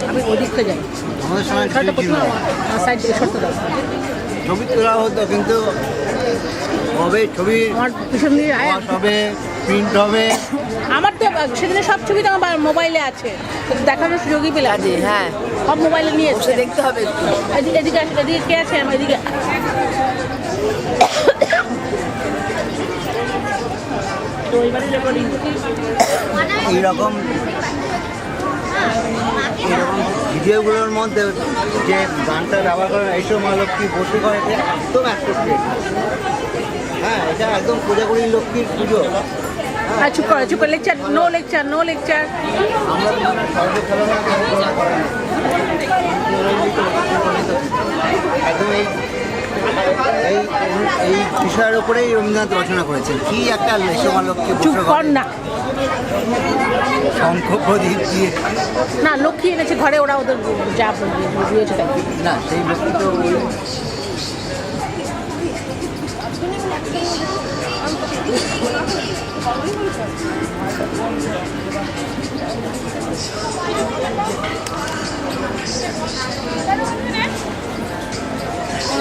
আমি ওদিকটা যাই। আমাদের সময় খেলাটা প্রথমে সাইড থেকে সরতে দাও। ছবি তোলা হতো, কিন্তু হবে ছবি আমার পিছন দিয়ে wash হবে, প্রিন্ট হবে। আমার তো সেদিনে সব ছবি তো আমার মোবাইলে আছে, দেখানোর সুযোগই পেলাম। হ্যাঁ, সব মোবাইলে নিয়ে এসে বসে দেখতে হবে একটু। এদিকে এদিকে কে আছে? আমার এদিকে তো এইবারে রেকর্ডিং এইরকম ভিডিওগুলোর মধ্যে যে গানটা ব্যবহার করেন এইসব মহালক্ষ্মী বসে করে একদম অ্যাপ্রোপ্রিয়েট। হ্যাঁ, এটা একদম পূজাগুড়ি লক্ষ্মীর পুজো। চুপ করে lecture, no lecture, no lecture. আমরা সর্বসাধারণ একদম এই এই বিষয়ের উপরেই রবীন্দ্রনাথ রচনা করেছেন। কি একটা লেশমালক্ষ্মী চুপ কর না। শঙ্খ প্রদীপ দিয়ে না, লক্ষ্মী এনেছে ঘরে, ওরা ওদের যা দিয়েছে তাই। না, সেই লক্ষ্মী তো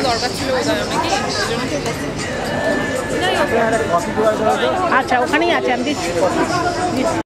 দরকার ছিল নাকি? আচ্ছা, ওখানেই আছে, আমি দিচ্ছি।